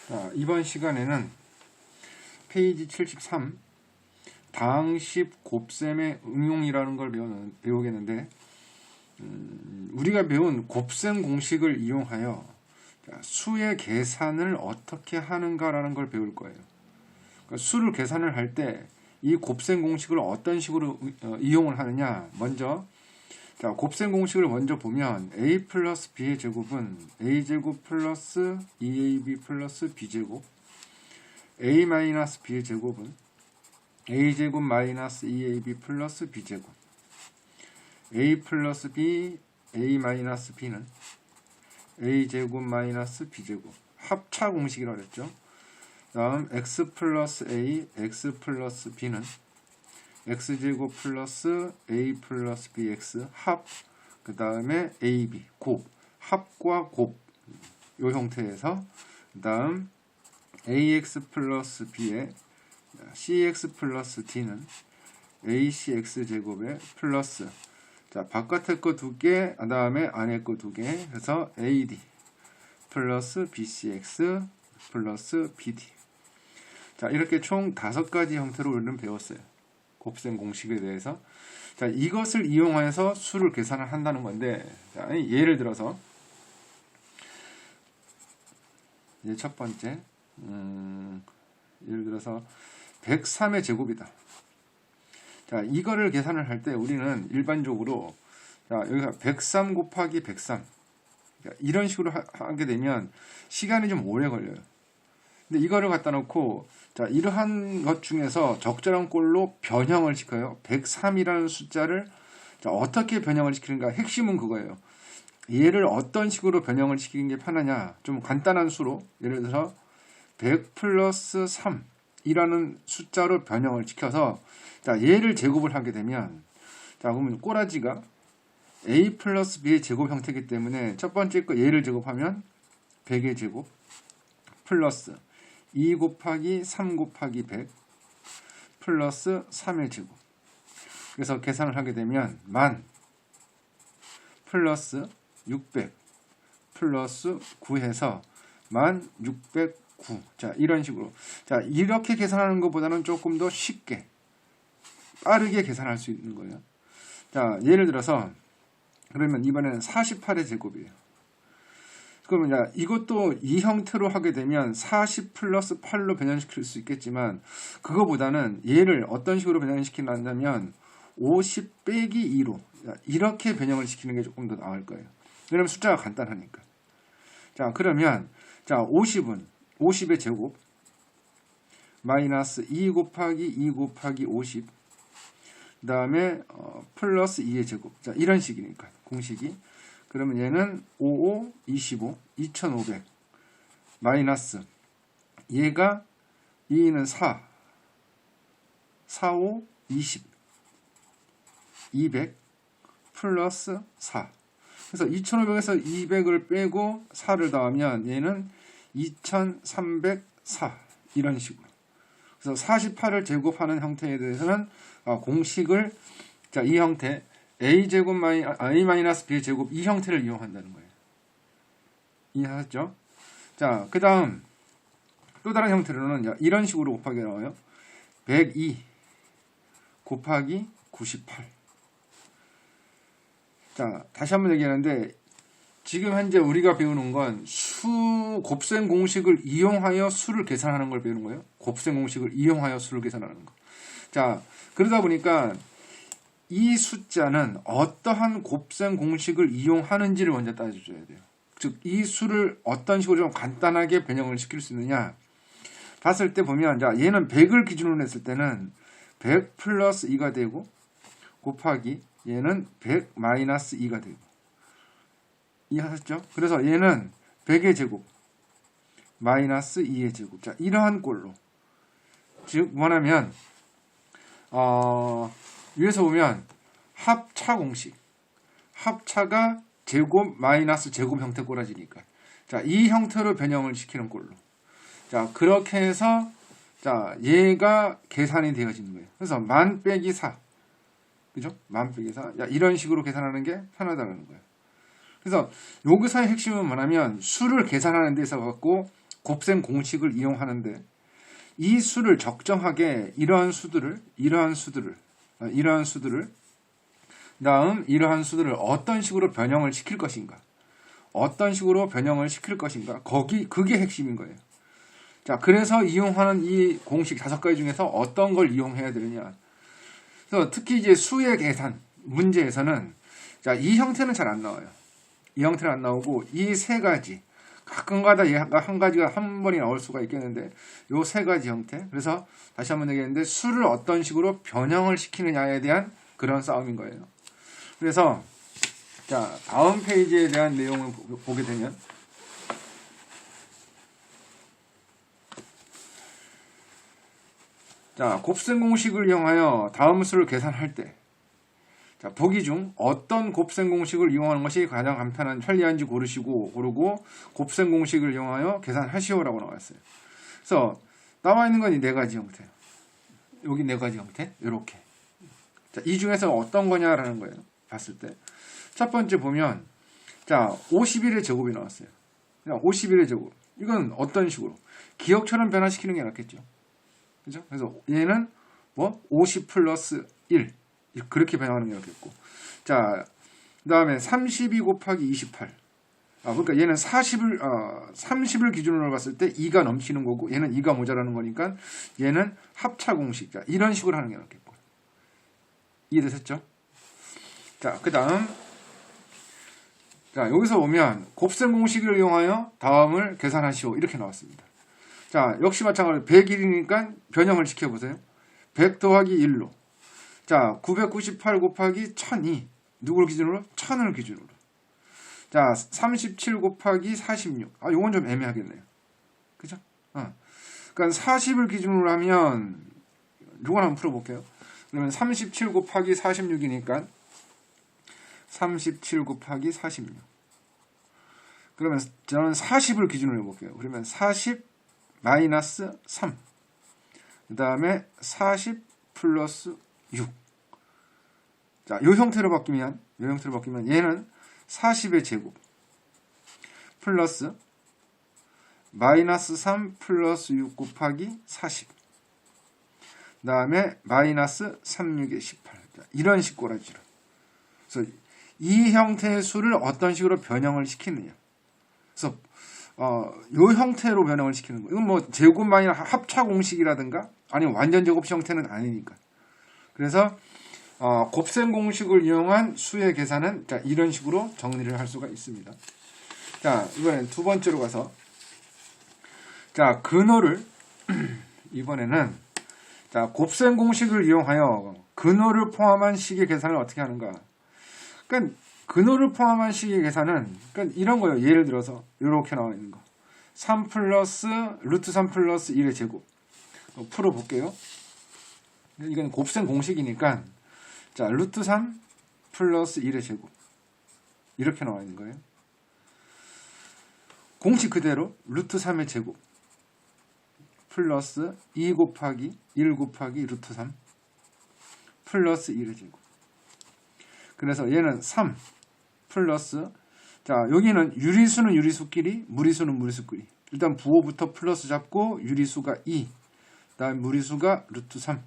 자, 이번 시간에는 페이지 73 다항식 곱셈의 응용이라는 걸 배우겠는데 우리가 배운 곱셈 공식을 이용하여 수의 계산을 어떻게 하는가라는 걸 배울 거예요. 그러니까 수를 계산을 할 때 이 곱셈 공식을 어떤 식으로 이용을 하느냐. 먼저 자, 곱셈 공식을 먼저 보면 a 플러스 b의 제곱은 a제곱 플러스 2ab 플러스 b제곱, a 마이너스 b의 제곱은 a제곱 마이너스 2ab 플러스 b제곱, a 플러스 b, a 마이너스 b는 a제곱 마이너스 b제곱, 합차 공식이라고 했죠. 다음 x 플러스 a, x 플러스 b는 x제곱 플러스 a 플러스 bx 합, 그 다음에 ab 곱, 합과 곱, 요 형태에서 그 다음 ax 플러스 b에 cx 플러스 d는 acx제곱에 플러스, 자 바깥에 거 두 개, 그 다음에 안에 거 두 개 해서 ad 플러스 bcx 플러스 bd. 자 이렇게 총 5가지 형태로 우리는 배웠어요. 곱셈 공식에 대해서. 자, 이것을 이용해서 수를 계산을 한다는 건데, 자, 예를 들어서, 이제 첫 번째, 예를 들어서 103의 제곱이다. 자, 이거를 계산을 할 때 우리는 일반적으로, 자, 여기가 103 곱하기 103. 자, 이런 식으로 하게 되면 시간이 좀 오래 걸려요. 근데 이거를 갖다 놓고, 자, 이러한 것 중에서 적절한 꼴로 변형을 시켜요. 103이라는 숫자를 자, 어떻게 변형을 시키는가. 핵심은 그거예요. 얘를 어떤 식으로 변형을 시키는 게 편하냐. 좀 간단한 수로, 예를 들어서 100 플러스 3이라는 숫자로 변형을 시켜서 자, 얘를 제곱을 하게 되면, 자, 그러면 꼬라지가 a 플러스 b의 제곱 형태이기 때문에 첫 번째 거 얘를 제곱하면 100의 제곱 플러스 2 곱하기 3 곱하기 100 플러스 3의 제곱. 그래서 계산을 하게 되면 만 플러스 600 플러스 9 해서 1609. 자, 이런 식으로. 자, 이렇게 계산하는 것보다는 조금 더 쉽게 빠르게 계산할 수 있는 거예요. 자, 예를 들어서 그러면 이번에는 48의 제곱이에요. 그러면 이것도 이 형태로 하게 되면 40 플러스 8로 변형시킬 수 있겠지만 그거보다는 얘를 어떤 식으로 변형시키냐면 50 빼기 2로 이렇게 변형을 시키는 게 조금 더 나을 거예요. 왜냐면 숫자가 간단하니까. 자, 그러면 자 50의 제곱 마이너스 2 곱하기 2 곱하기 50 그 다음에 플러스 2의 제곱. 자, 이런 식이니까 공식이. 그러면 얘는 55, 25, 2500 마이너스 얘가 2는 4, 45, 20, 200 플러스 4. 그래서 2500에서 200을 빼고 4를 더하면 얘는 2304 이런 식으로. 그래서 48을 제곱하는 형태에 대해서는 공식을 자, 이 형태 a제곱 a 마이너스 b 제곱 이 형태를 이용한다는 거예요. 이해하셨죠? 자, 그 다음 또 다른 형태로는 이런 식으로 곱하기 나와요. 102 곱하기 98. 자, 다시 한번 얘기하는데 지금 현재 우리가 배우는 건 곱셈 공식을 이용하여 수를 계산하는 걸 배우는 거예요. 곱셈 공식을 이용하여 수를 계산하는 거. 자, 그러다 보니까 이 숫자는 어떠한 곱셈 공식을 이용하는지를 먼저 따져줘야 돼요. 즉, 이 수를 어떤 식으로 좀 간단하게 변형을 시킬 수 있느냐. 봤을 때 보면, 자, 얘는 100을 기준으로 했을 때는 100 플러스 2가 되고, 곱하기 얘는 100 마이너스 2가 되고. 이해하셨죠? 그래서 얘는 100의 제곱, 마이너스 2의 제곱. 자, 이러한 꼴로. 즉, 뭐냐면, 위에서 보면 합차 공식. 합차가 제곱 마이너스 제곱 형태 꼬라지니까. 자, 이 형태로 변형을 시키는 꼴로. 자, 그렇게 해서 자, 얘가 계산이 되어지는 거예요. 그래서 만 빼기 4. 그죠? 만 빼기 4. 야, 이런 식으로 계산하는 게 편하다는 거예요. 그래서 여기서의 핵심은 뭐냐면 수를 계산하는 데 있어 갖고 곱셈 공식을 이용하는데 이 수를 적정하게 이러한 수들을 다음 이러한 수들을 어떤 식으로 변형을 시킬 것인가 그게 핵심인 거예요. 자, 그래서 이용하는 이 공식 5가지 중에서 어떤 걸 이용해야 되느냐. 그래서 특히 이제 수의 계산 문제에서는 자, 이 형태는 잘 안 나와요. 이 형태는 안 나오고 이 3가지 가끔가다 얘가 한 가지가 한 번이 나올 수가 있겠는데 요 3가지 형태. 그래서 다시 한번 얘기했는데 수를 어떤 식으로 변형을 시키느냐에 대한 그런 싸움인 거예요. 그래서 자, 다음 페이지에 대한 내용을 보게 되면 자, 곱셈 공식을 이용하여 다음 수를 계산할 때 자, 보기 중 어떤 곱셈 공식을 이용하는 것이 가장 간편한 편리한지 고르고 곱셈 공식을 이용하여 계산하시오라고 나왔어요. 그래서 나와 있는 건 이 4가지 형태. 여기 4가지 형태. 이렇게. 자, 이 중에서 어떤 거냐라는 거예요. 봤을 때. 첫 번째 보면 자, 51의 제곱이 나왔어요. 그냥 51의 제곱. 이건 어떤 식으로? 기억처럼 변화시키는 게 낫겠죠. 그죠? 그래서 얘는 뭐 50 플러스 1 그렇게 변화하는 게 낫겠고. 자, 그다음에 32 곱하기 28. 그러니까 얘는 30을 기준으로 봤을 때 2가 넘치는 거고 얘는 2가 모자라는 거니까 얘는 합차 공식. 자, 이런 식으로 하는 게 낫겠고. 이해되셨죠? 자, 그다음 자, 여기서 보면 곱셈 공식을 이용하여 다음을 계산하시오. 이렇게 나왔습니다. 자, 역시 마찬가지로 101이니까 변형을 시켜보세요. 100 더하기 1로. 자, 998 곱하기 1002. 누구를 기준으로? 1000을 기준으로. 자, 37 곱하기 46. 요건 좀 애매하겠네요. 그죠? 그러니까 40을 기준으로 하면 이건 한번 풀어볼게요. 그러면 37 곱하기 46이니까 37 곱하기 46. 그러면 저는 40을 기준으로 해볼게요. 그러면 40 마이너스 3. 그 다음에 40 플러스 6. 자, 요 형태로 바뀌면 얘는 40의 제곱 플러스 마이너스 3 플러스 6 곱하기 40. 그 다음에 마이너스 36의 18. 자, 이런 식 꼬라지로. 그래서 이 형태의 수를 어떤 식으로 변형을 시키느냐. 그래서 요 형태로 변형을 시키는 거. 이건 뭐 제곱만이나 합차 공식이라든가 아니면 완전 제곱 형태는 아니니까. 그래서 곱셈 공식을 이용한 수의 계산은 자, 이런 식으로 정리를 할 수가 있습니다. 자, 이번엔 두 번째로 가서 자, 근호를 이번에는 자, 곱셈 공식을 이용하여 근호를 포함한 식의 계산을 어떻게 하는가? 그러니까 근호를 포함한 식의 계산은 그러니까 이런 거예요. 예를 들어서 이렇게 나와 있는 거. 3 플러스 루트 3 플러스 1의 제곱. 풀어볼게요. 이건 곱셈 공식이니까 자, 루트 3 플러스 1의 제곱. 이렇게 나와 있는 거예요. 공식 그대로 루트 3의 제곱 플러스 2 곱하기 1 곱하기 루트 3 플러스 1의 제곱. 그래서 얘는 3 플러스 자, 여기는 유리수는 유리수끼리 무리수는 무리수끼리. 일단 부호부터 플러스 잡고 유리수가 2 그다음 무리수가 루트 3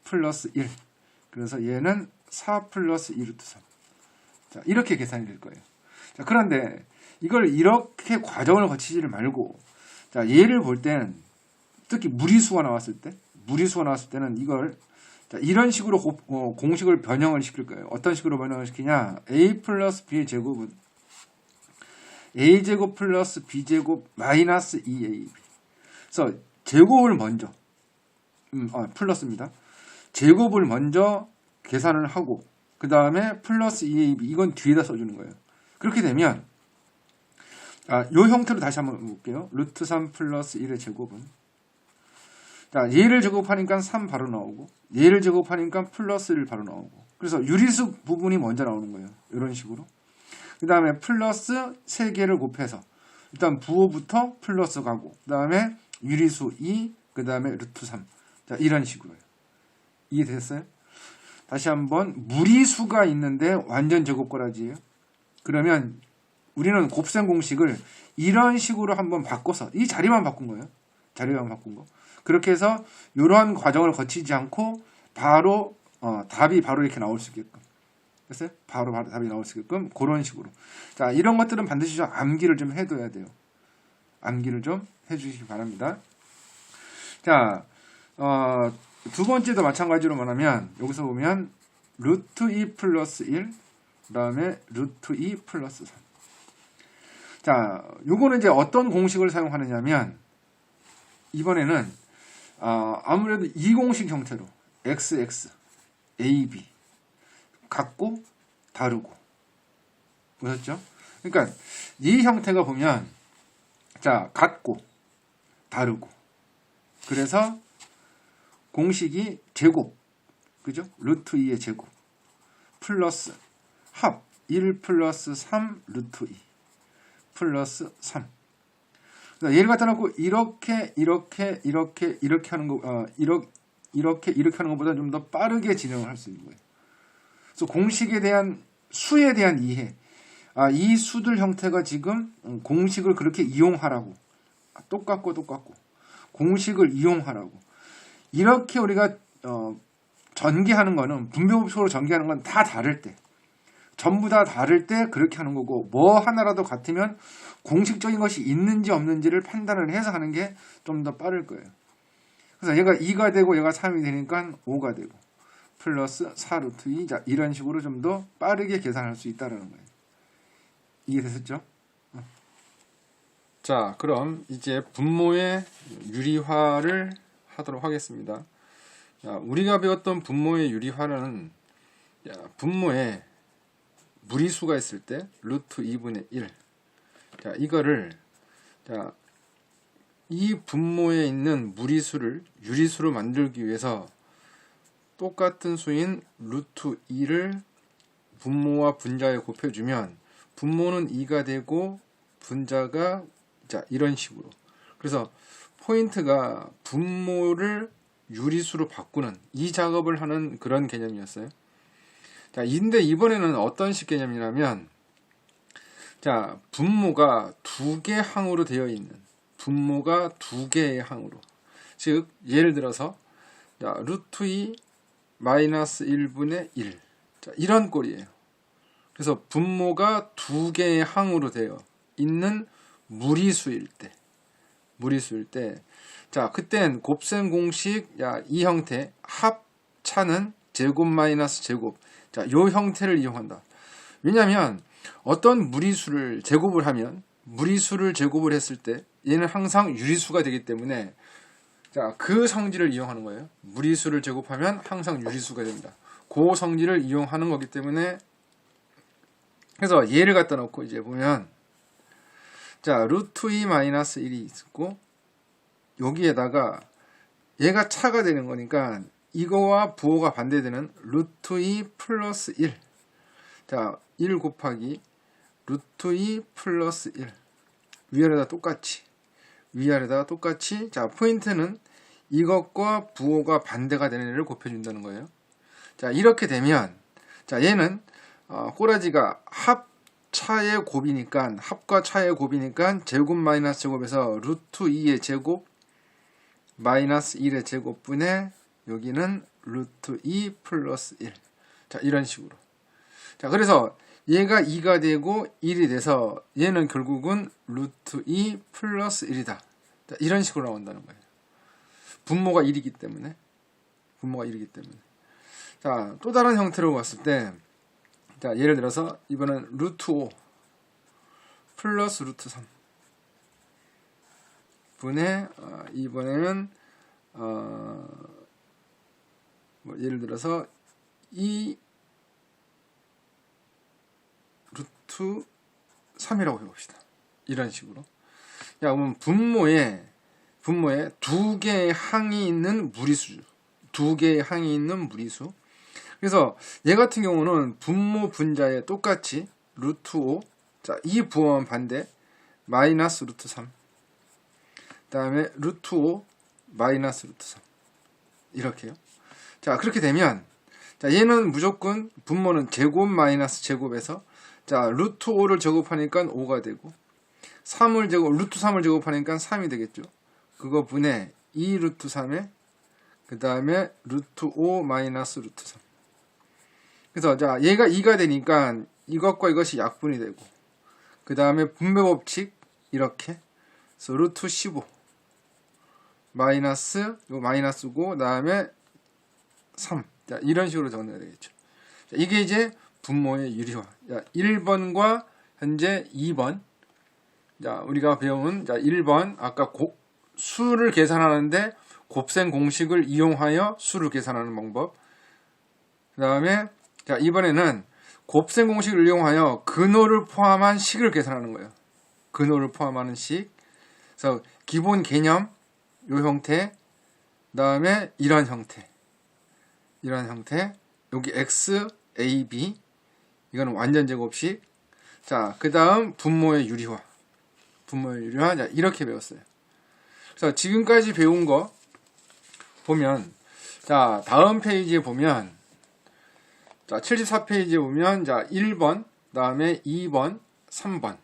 플러스 1. 그래서 얘는 4 플러스 2 루트 3. 자, 이렇게 계산이 될 거예요. 자, 그런데 이걸 이렇게 과정을 거치지를 말고 자, 얘를 볼 때는 특히 무리수가 나왔을 때는 이걸 자, 이런 식으로 공식을 변형을 시킬 거예요. 어떤 식으로 변형을 시키냐? a 플러스 b의 제곱은 a제곱 플러스 b제곱 마이너스 2ab. 그래서 제곱을 먼저 플러스입니다. 제곱을 먼저 계산을 하고 그 다음에 플러스 2ab 이건 뒤에다 써주는 거예요. 그렇게 되면 요 형태로 다시 한번 볼게요. 루트 3 플러스 1의 제곱은 자, 얘를 제곱하니까 3 바로 나오고 얘를 제곱하니까 플러스 1 바로 나오고 그래서 유리수 부분이 먼저 나오는 거예요. 이런 식으로. 그 다음에 플러스 3개를 곱해서 일단 부호부터 플러스 가고 그 다음에 유리수 2, 그 다음에 루트 3. 자, 이런 식으로요. 이해됐어요? 다시 한번 무리수가 있는데 완전 제곱꼬라지예요. 그러면 우리는 곱셈 공식을 이런 식으로 한번 바꿔서 이 자리만 바꾼 거예요. 자리만 바꾼 거. 그렇게 해서 이러한 과정을 거치지 않고 바로 답이 바로 이렇게 나올 수 있게끔. 됐어요? 바로 답이 나올 수 있게끔 그런 식으로. 자, 이런 것들은 반드시 좀 암기를 좀 해둬야 돼요. 암기를 좀 해주시기 바랍니다. 자, 두 번째도 마찬가지로 말하면 여기서 보면 루트 2 플러스 1, 그 다음에 루트 2 플러스 3. 자, 요거는 이제 어떤 공식을 사용하느냐면 이번에는 아무래도 이 공식 형태로 XX, AB 같고 다르고 보셨죠? 그러니까 이 형태가 보면 자, 같고 다르고 그래서 공식이 제곱, 그죠? 루트 2의 제곱 플러스 합 1 플러스 3 루트 2 플러스 3. 얘를 갖다 놓고 이렇게 하는 거, 이렇게 하는 것보다 좀 더 빠르게 진행을 할 수 있는 거예요. 그래서 공식에 대한 수에 대한 이해, 이 수들 형태가 지금 공식을 그렇게 이용하라고, 똑같고 공식을 이용하라고 이렇게 우리가 전개하는 거는 분배법칙으로 전개하는 건 다 다를 때, 전부 다 다를 때 그렇게 하는 거고, 뭐 하나라도 같으면 공식적인 것이 있는지 없는지를 판단을 해서 하는 게 좀 더 빠를 거예요. 그래서 얘가 2가 되고 얘가 3이 되니까 5가 되고 플러스 4 루트 2. 자, 이런 식으로 좀 더 빠르게 계산할 수 있다는 거예요. 이해되셨죠? 자, 그럼 이제 분모의 유리화를 하도록 하겠습니다. 자, 우리가 배웠던 분모의 유리화는 분모에 무리수가 있을 때 루트 2분의 1. 자, 이거를 이 분모에 있는 무리수를 유리수로 만들기 위해서 똑같은 수인 루트 2를 분모와 분자에 곱해주면 분모는 2가 되고 분자가 이런 식으로. 그래서 포인트가 분모를 유리수로 바꾸는 이 작업을 하는 그런 개념이었어요. 자, 근데 이번에는 어떤 식 개념이냐면, 자, 분모가 두 개 항으로 되어 있는, 분모가 두 개의 항으로. 즉, 예를 들어서, 자, 루트 2 마이너스 1분의 1. 자, 이런 꼴이에요. 그래서 분모가 두 개의 항으로 되어 있는 무리수일 때, 자, 그땐 곱셈 공식, 이 형태, 합차는 제곱 마이너스 제곱. 자, 요 형태를 이용한다. 왜냐면 어떤 무리수를 제곱을 하면 무리수를 제곱을 했을 때 얘는 항상 유리수가 되기 때문에 자, 그 성질을 이용하는 거예요. 무리수를 제곱하면 항상 유리수가 됩니다. 그 성질을 이용하는 거기 때문에 그래서 얘를 갖다 놓고 이제 보면 자, 루트 2 마이너스 1이 있고 여기에다가 얘가 차가 되는 거니까 이거와 부호가 반대되는 루트 2 플러스 1. 자, 1 곱하기 루트 2 플러스 1. 위아래다 똑같이. 자, 포인트는 이것과 부호가 반대가 되는 애를 곱해준다는 거예요. 자, 이렇게 되면, 자, 얘는, 꼬라지가 합차의 곱이니까, 합과 차의 곱이니까, 제곱 마이너스 제곱에서 루트 2의 제곱, 마이너스 1의 제곱분의 여기는 루트 2 플러스 1. 자, 이런 식으로. 자, 그래서 얘가 2가 되고 1이 돼서 얘는 결국은 루트 2 플러스 1이다. 자, 이런 식으로 나온다는 거예요. 분모가 1이기 때문에. 자, 또 다른 형태로 봤을 때, 자, 예를 들어서 이번엔 루트 5 플러스 루트 3 분의 이번에는 예를 들어서 2 루트 3이라고 해봅시다. 이런 식으로. 야, 그러면 분모에 두 개의 항이 있는 무리수. 그래서 얘 같은 경우는 분모 분자에 똑같이 루트 5. 자, 이 부호만 반대. 마이너스 루트 3. 그 다음에 루트 5 마이너스 루트 3. 이렇게요. 자, 그렇게 되면 자, 얘는 무조건 분모는 제곱 마이너스 제곱에서 자, 루트 5를 제곱하니까 5가 되고, 루트 3을 제곱하니까 3이 되겠죠. 그거 분의 2 루트 3에, 그 다음에 루트 5 마이너스 루트 3. 그래서, 자, 얘가 2가 되니까 이것과 이것이 약분이 되고, 그 다음에 분배 법칙, 이렇게. 그래서 루트 15. 마이너스, 이거 마이너스고, 그 다음에 3. 자, 이런 식으로 적어야 되겠죠. 자, 이게 이제 분모의 유리화. 자, 1번과 현재 2번. 자, 우리가 배운, 자, 1번. 아까 수를 계산하는데 곱셈 공식을 이용하여 수를 계산하는 방법. 그 다음에, 자, 이번에는 곱셈 공식을 이용하여 근호를 포함한 식을 계산하는 거예요. 근호를 포함하는 식. 그래서 기본 개념, 요 형태. 그 다음에 이런 형태. 이런 형태. 여기 x, a, b. 이거는 완전 제곱식. 자, 그 다음 분모의 유리화. 분모의 유리화. 자, 이렇게 배웠어요. 그래서 지금까지 배운 거 보면, 자, 다음 페이지에 보면, 자, 74페이지에 보면, 자, 1번, 그 다음에 2번, 3번.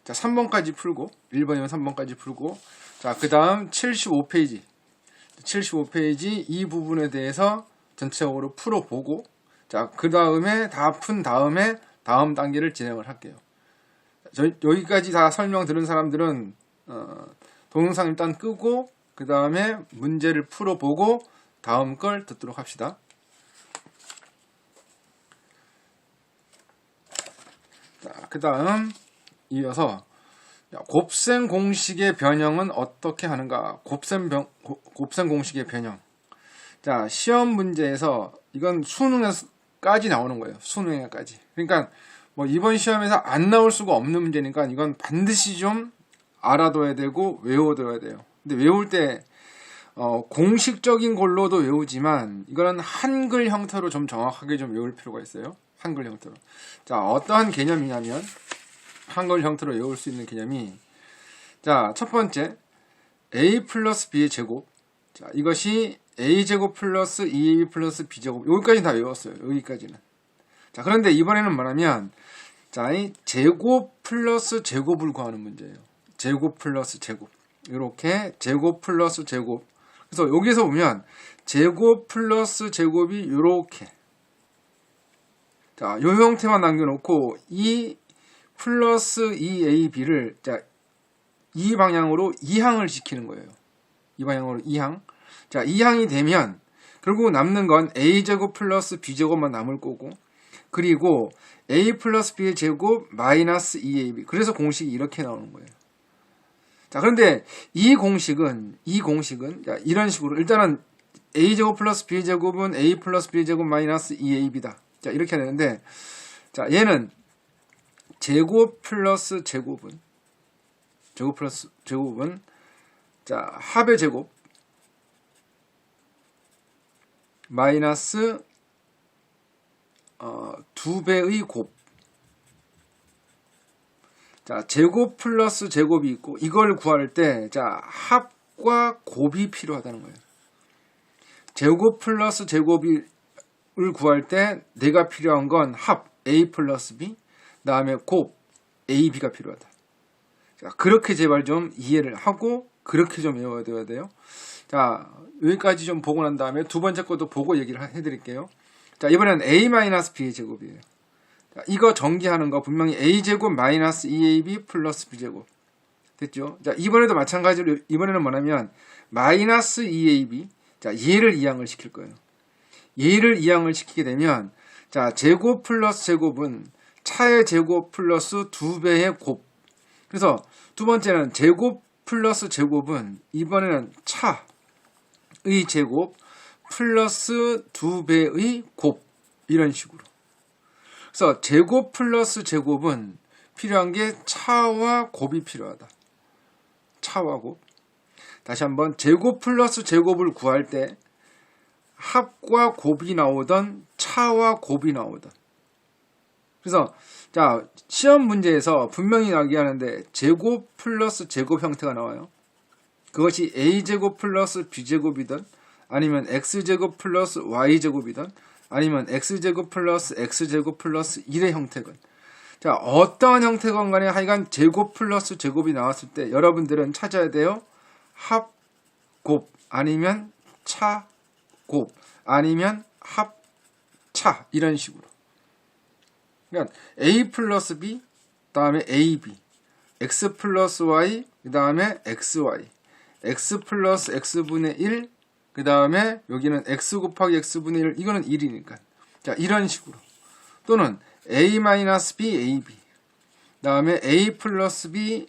자, 3번까지 풀고, 1번이면 3번까지 풀고, 자, 그 다음 75페이지. 75페이지 이 부분에 대해서 전체적으로 풀어보고, 자, 그 다음에 다 푼 다음에 다음 단계를 진행을 할게요. 여기까지 다 설명 들은 사람들은, 동영상 일단 끄고, 그 다음에 문제를 풀어보고, 다음 걸 듣도록 합시다. 자, 그 다음, 이어서, 곱셈 공식의 변형은 어떻게 하는가? 곱셈 공식의 변형. 자, 시험 문제에서, 이건 수능에까지 나오는 거예요. 수능에까지. 그러니까, 뭐, 이번 시험에서 안 나올 수가 없는 문제니까, 이건 반드시 좀 알아둬야 되고, 외워둬야 돼요. 근데 외울 때, 공식적인 걸로도 외우지만, 이거는 한글 형태로 좀 정확하게 좀 외울 필요가 있어요. 한글 형태로. 자, 어떠한 개념이냐면, 한글 형태로 외울 수 있는 개념이, 자, 첫 번째, a 플러스 b의 제곱. 자, 이것이 a제곱 플러스 2ab 플러스 b제곱. 여기까지 다 외웠어요. 여기까지는. 자, 그런데 이번에는 뭐냐면, 자, 이 제곱 플러스 제곱을 구하는 문제예요. 제곱 플러스 제곱. 이렇게 제곱 플러스 제곱. 그래서 여기서 보면 제곱 플러스 제곱이 이렇게. 자, 요 형태만 남겨놓고 이 플러스 2ab를 자, 이 방향으로 이항을 시키는 거예요. 이 방향으로 이항. 자, 이항이 되면 결국 남는 건 a제곱 플러스 b제곱만 남을 거고, 그리고 a 플러스 b의 제곱 마이너스 2ab. 그래서 공식이 이렇게 나오는 거예요. 자, 그런데 이 공식은 자, 이런 식으로 일단은 a제곱 플러스 b제곱은 a 플러스 b제곱 마이너스 2ab다. 자, 이렇게 되는데, 자, 얘는 제곱 플러스 제곱은 자, 합의 제곱 마이너스 2배의 곱. 자, 제곱 플러스 제곱이 있고, 이걸 구할 때, 자, 합과 곱이 필요하다는 거예요. 제곱 플러스 제곱을 구할 때, 내가 필요한 건 합, a 플러스 b, 그 다음에 곱, ab가 필요하다. 자, 그렇게 제발 좀 이해를 하고, 그렇게 좀 외워야 돼요. 자, 여기까지 좀 보고 난 다음에 두 번째 것도 보고 얘기를 해드릴게요. 자, 이번엔 a-b의 제곱이에요. 자, 이거 전기하는 거 분명히 a제곱 마이너스 2ab 플러스 b제곱. 됐죠? 자, 이번에도 마찬가지로, 이번에는 뭐냐면, 마이너스 2ab. 자, 얘를 이항을 시킬 거예요. 얘를 이항을 시키게 되면, 자, 제곱 플러스 제곱은 차의 제곱 플러스 2배의 곱. 그래서 두 번째는 제곱 플러스 제곱은 이번에는 차의 제곱 플러스 2배의 곱. 이런 식으로. 그래서 제곱 플러스 제곱은 필요한 게 차와 곱이 필요하다. 차와 곱. 다시 한번 제곱 플러스 제곱을 구할 때 합과 곱이 나오던 차와 곱이 나오던. 그래서 자, 시험 문제에서 분명히 나오게 하는데 제곱 플러스 제곱 형태가 나와요. 그것이 a제곱 플러스 b제곱이든 아니면 x제곱 플러스 y제곱이든 아니면 x제곱 플러스 x제곱 플러스 1의 형태건. 자, 어떠한 형태건 간에 하여간 제곱 플러스 제곱이 나왔을 때 여러분들은 찾아야 돼요. 합곱 아니면 차곱 아니면 합차 이런 식으로. 그러니까 A 플러스 B 다음에 AB X 플러스 Y 그 다음에 XY X 플러스 X분의 1 그 다음에 여기는 X 곱하기 X분의 1 이거는 1이니까 자 이런 식으로 또는 A 마이너스 B AB 그 다음에 A 플러스 B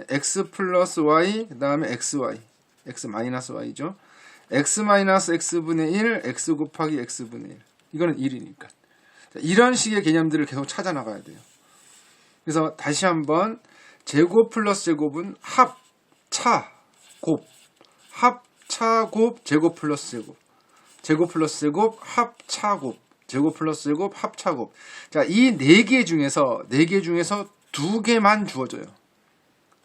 X 플러스 Y 그 다음에 XY X 마이너스 Y죠 X 마이너스 X분의 1 X 곱하기 X분의 1 이거는 1이니까 자, 이런 식의 개념들을 계속 찾아 나가야 돼요. 그래서 다시 한번 제곱 플러스 제곱은 합, 차, 곱, 합, 차, 곱, 제곱 플러스 제곱, 제곱 플러스 제곱, 합, 차, 곱, 제곱 플러스 제곱, 합, 차, 곱. 자, 이 4개 중에서 2개만 주어져요.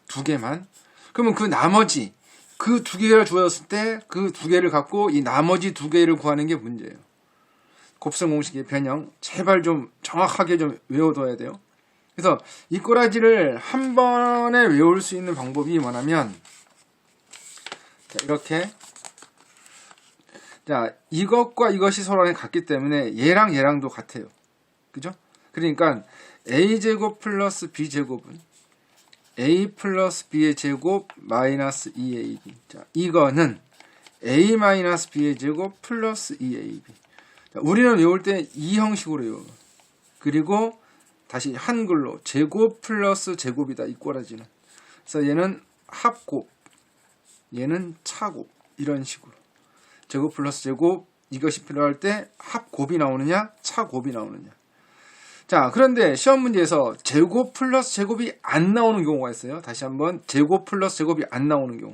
2개만. 그러면 그 나머지 그 2개가 주어졌을 때 그 2개를 갖고 이 나머지 2개를 구하는 게 문제예요. 곱셈 공식의 변형 제발 좀 정확하게 좀 외워둬야 돼요. 그래서 이 꼬라지를 한 번에 외울 수 있는 방법이 뭐냐면 자, 이렇게 자 이것과 이것이 서로 같기 때문에 얘랑 얘랑도 같아요. 그죠? 그러니까 a제곱 플러스 b제곱은 a 플러스 b의 제곱 마이너스 2ab 자 이거는 a 마이너스 b의 제곱 플러스 2ab 자, 우리는 외울 때 이 형식으로 외워요. 그리고 다시 한글로 제곱 플러스 제곱이다 이 꼬라지는. 그래서 얘는 합곱, 얘는 차곱 이런 식으로 제곱 플러스 제곱 이것이 필요할 때 합곱이 나오느냐 차곱이 나오느냐. 자 그런데 시험 문제에서 제곱 플러스 제곱이 안 나오는 경우가 있어요. 다시 한번 제곱 플러스 제곱이 안 나오는 경우.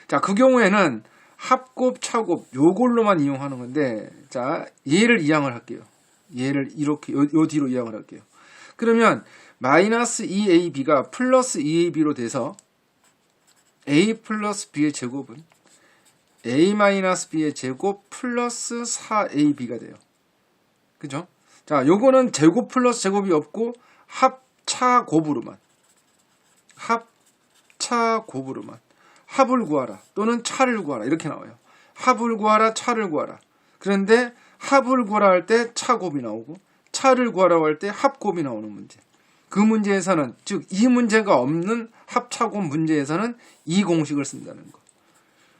자 그 경우에는 합곱 차곱 요걸로만 이용하는 건데 자 얘를 이항을 할게요. 얘를 이렇게 요 뒤로 이항을 할게요. 그러면 마이너스 2ab가 플러스 2ab로 돼서 a 플러스 b의 제곱은 a 마이너스 b의 제곱 플러스 4ab가 돼요. 그죠? 자, 요거는 제곱 플러스 제곱이 없고 합차곱으로만 합을 구하라 또는 차를 구하라 이렇게 나와요. 합을 구하라 차를 구하라. 그런데 합을 구하라 할 때 차곱이 나오고 차를 구하라고 할 때 합곱이 나오는 문제. 그 문제에서는 즉 이 문제가 없는 합차곱 문제에서는 이 공식을 쓴다는 거.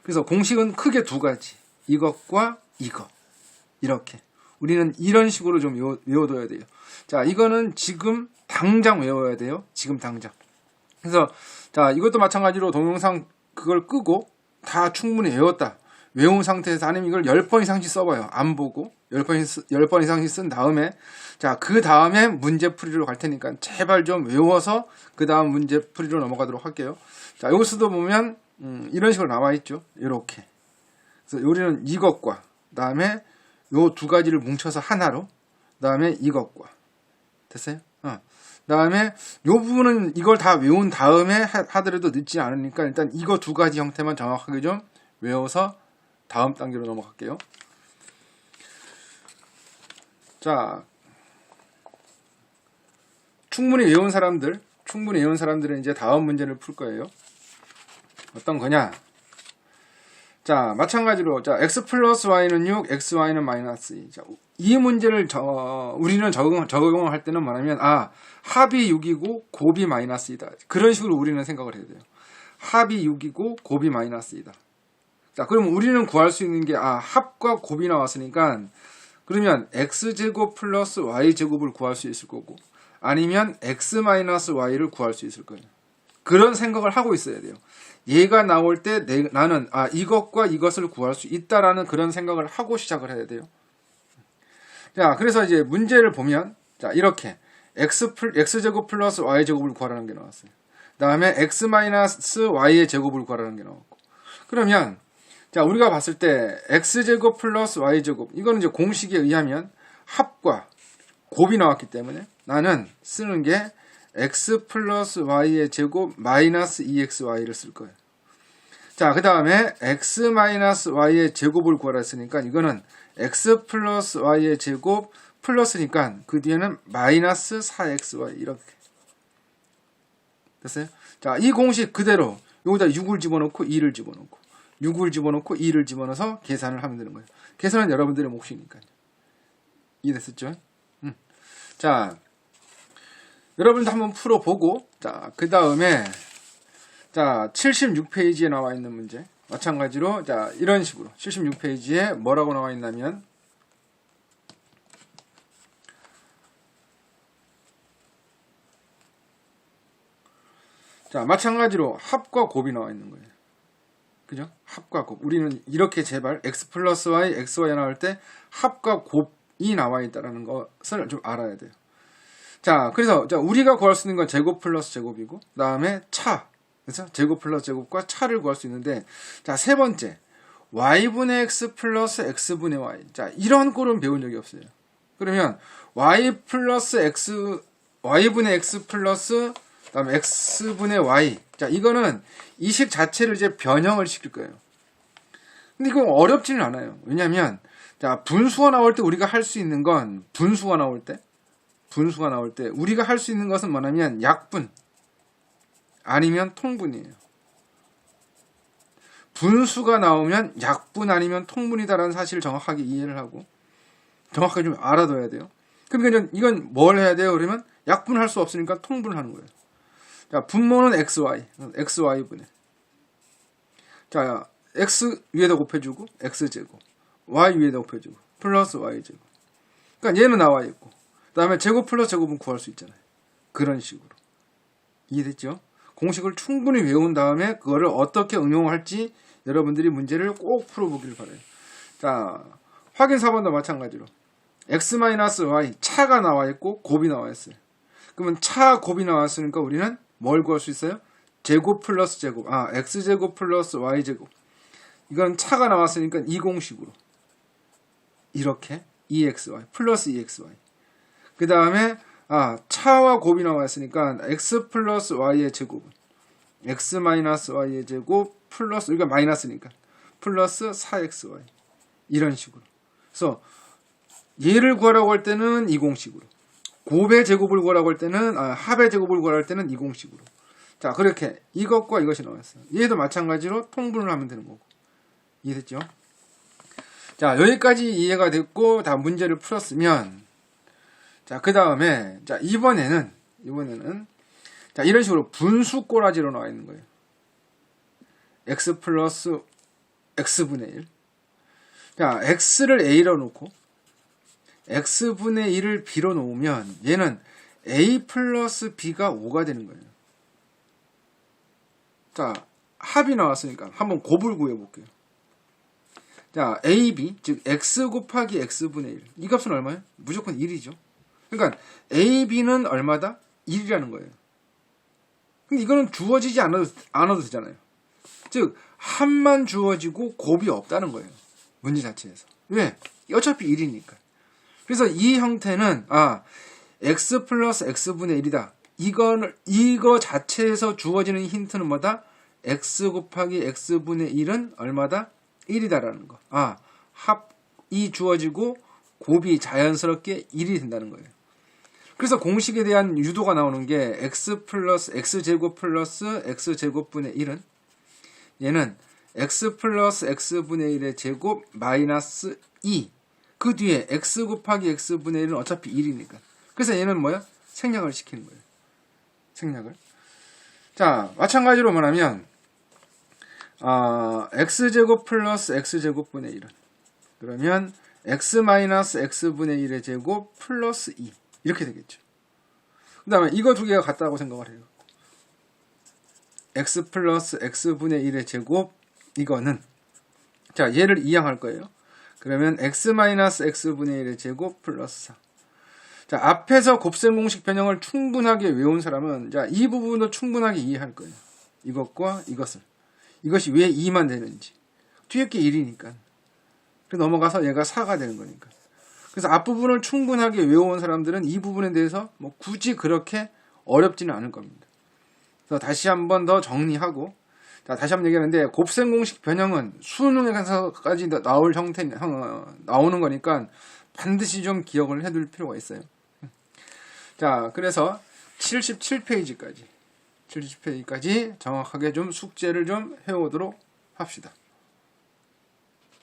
그래서 공식은 크게 2가지. 이것과 이것. 이렇게. 우리는 이런 식으로 좀 외워둬야 돼요. 자, 이거는 지금 당장 외워야 돼요. 지금 당장. 그래서 자, 이것도 마찬가지로 동영상 그걸 끄고 다 충분히 외웠다. 외운 상태에서 아니면 이걸 10번 이상씩 써봐요. 안 보고 10번 이상씩 쓴 다음에 자, 그 다음에 문제 풀이로 갈 테니까 제발 좀 외워서 그 다음 문제 풀이로 넘어가도록 할게요. 자, 여기서도 보면 이런 식으로 나와 있죠. 이렇게. 그래서 우리는 이것과 그다음에 요 2가지를 뭉쳐서 하나로 그다음에 이것과 됐어요? 그다음에 요 부분은 이걸 다 외운 다음에 하더라도 늦지 않으니까 일단 이거 2가지 형태만 정확하게 좀 외워서 다음 단계로 넘어갈게요. 자, 충분히 외운 사람들은 이제 다음 문제를 풀 거예요. 어떤 거냐? 자, 마찬가지로 자, x 플러스 y는 6, xy는 마이너스 2. 자, 이 문제를 우리는 적용을 할 때는 뭐냐면 합이 6이고 곱이 마이너스 2다. 그런 식으로 우리는 생각을 해야 돼요. 합이 6이고 곱이 마이너스 2다. 자, 그럼 우리는 구할 수 있는 게 합과 곱이 나왔으니까 그러면 x제곱 플러스 y제곱을 구할 수 있을 거고 아니면 x 마이너스 y를 구할 수 있을 거예요. 그런 생각을 하고 있어야 돼요. 얘가 나올 때 나는 이것과 이것을 구할 수 있다라는 그런 생각을 하고 시작을 해야 돼요. 자, 그래서 이제 문제를 보면 자, 이렇게 x제곱 플러스 y제곱을 구하라는 게 나왔어요. 그 다음에 x 마이너스 y의 제곱을 구하라는 게 나왔고 그러면 자, 우리가 봤을 때 x제곱 플러스 y제곱 이거는 이제 공식에 의하면 합과 곱이 나왔기 때문에 나는 쓰는 게 x 플러스 y의 제곱 마이너스 2xy를 쓸 거예요. 자, 그 다음에 x 마이너스 y의 제곱을 구하라 했으니까 이거는 x 플러스 y의 제곱 플러스니까 그 뒤에는 마이너스 4xy 이렇게 됐어요? 자, 이 공식 그대로 여기다 6을 집어넣고 2를 집어넣고 6을 집어넣고 2를 집어넣어서 계산을 하면 되는 거예요. 계산은 여러분들의 몫이니까요. 이해됐었죠? 자, 여러분도 한번 풀어보고, 자, 그 다음에, 자, 76페이지에 나와 있는 문제. 마찬가지로, 자, 이런 식으로. 76페이지에 뭐라고 나와 있냐면, 자, 마찬가지로 합과 곱이 나와 있는 거예요. 그죠? 합과 곱. 우리는 이렇게 제발 x 플러스 y, xy 나올 때 합과 곱이 나와 있다는 것을 좀 알아야 돼요. 자, 그래서 자, 우리가 구할 수 있는 건 제곱 플러스 제곱이고, 그 다음에 차, 그렇죠? 제곱 플러스 제곱과 차를 구할 수 있는데, 자, 세 번째, y분의 x 플러스 x분의 y. 자, 이런 꼴은 배운 적이 없어요. 그러면 y 플러스 x, y분의 x 플러스 그다음에 x분의 y. 자, 이거는 이 식 자체를 이제 변형을 시킬 거예요. 근데 이건 어렵지는 않아요. 왜냐면 자, 분수가 나올 때 우리가 할 수 있는 건 분수가 나올 때 우리가 할 수 있는 것은 뭐냐면 약분 아니면 통분이에요. 분수가 나오면 약분 아니면 통분이다라는 사실을 정확하게 이해를 하고 정확하게 좀 알아둬야 돼요. 그러니까 이건 뭘 해야 돼요? 그러면 약분할 수 없으니까 통분을 하는 거예요. 자, 분모는 xy분의. 자, x 위에다 곱해주고 x제곱, y 위에다 곱해주고 플러스 y제곱. 그러니까 얘는 나와 있고, 그 다음에 제곱 플러스 제곱은 구할 수 있잖아요. 그런 식으로. 이해됐죠? 공식을 충분히 외운 다음에 그거를 어떻게 응용할지 여러분들이 문제를 꼭 풀어보길 바라요. 자, 확인 4번도 마찬가지로 x-y 차가 나와 있고 곱이 나와 있어요. 그러면 차 곱이 나왔으니까 우리는 뭘 구할 수 있어요? 제곱 플러스 제곱. x제곱 플러스 y제곱. 이건 차가 나왔으니까 이 공식으로 이렇게 2xy 플러스 2xy. 그 다음에 차와 곱이 나왔으니까 x 플러스 y의 제곱은 x 마이너스 y의 제곱 플러스, 여기가 마이너스니까 플러스 4xy. 이런 식으로. 그래서 얘를 구하라고 할 때는 이 공식으로, 곱의 제곱을 구하라고 할 때는 합의 제곱을 구하라고 할 때는 이 공식으로. 자, 그렇게 이것과 이것이 나왔어요. 얘도 마찬가지로 통분을 하면 되는 거고. 이해됐죠? 자, 여기까지 이해가 됐고 다 문제를 풀었으면, 자, 그 다음에 자, 이번에는 자, 이런 식으로 분수 꼬라지로 나와 있는 거예요. x 플러스 x분의 1. 자, x를 a로 놓고 x분의 1을 b로 놓으면 얘는 a 플러스 b가 5가 되는 거예요. 자, 합이 나왔으니까 한번 곱을 구해볼게요. 자, ab, 즉 x 곱하기 x분의 1. 이 값은 얼마예요? 무조건 1이죠. 그러니까 ab는 얼마다? 1이라는 거예요. 근데 이거는 주어지지 않아도 되잖아요. 즉 합만 주어지고 곱이 없다는 거예요. 문제 자체에서. 왜? 어차피 1이니까. 그래서 이 형태는 x 플러스 x분의 1이다. 이거 자체에서 주어지는 힌트는 뭐다? x 곱하기 x분의 1은 얼마다? 1이다라는 거. 합이 주어지고 곱이 자연스럽게 1이 된다는 거예요. 그래서 공식에 대한 유도가 나오는 게 x 플러스 x제곱 플러스 x제곱분의 1은 얘는 x 플러스 x분의 1의 제곱 마이너스 2. 그 뒤에 x 곱하기 x분의 1은 어차피 1이니까. 그래서 얘는 뭐야? 생략을 시키는 거예요. 생략을. 자, 마찬가지로 말하면 x제곱 플러스 x제곱분의 1은 그러면 x 마이너스 x분의 1의 제곱 플러스 2 이렇게 되겠죠. 그 다음에 이거 두 개가 같다고 생각을 해요. x 플러스 x분의 1의 제곱 이거는 자, 얘를 이항할 거예요. 그러면 x 마이너스 x분의 1의 제곱 플러스 4. 자, 앞에서 곱셈 공식 변형을 충분하게 외운 사람은 자, 이 부분도 충분하게 이해할 거예요. 이것과 이것을. 이것이 왜 2만 되는지. 뒤에 게 1이니까. 그래서 넘어가서 얘가 4가 되는 거니까. 그래서 앞부분을 충분하게 외워온 사람들은 이 부분에 대해서 뭐 굳이 그렇게 어렵지는 않을 겁니다. 그래서 다시 한번 더 정리하고, 자, 다시 한번 얘기하는데, 곱셈 공식 변형은 수능에서까지 나오는 거니까 반드시 좀 기억을 해둘 필요가 있어요. 자, 그래서 77페이지까지 정확하게 좀 숙제를 좀 해오도록 합시다.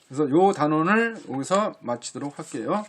그래서 요 단원을 여기서 마치도록 할게요.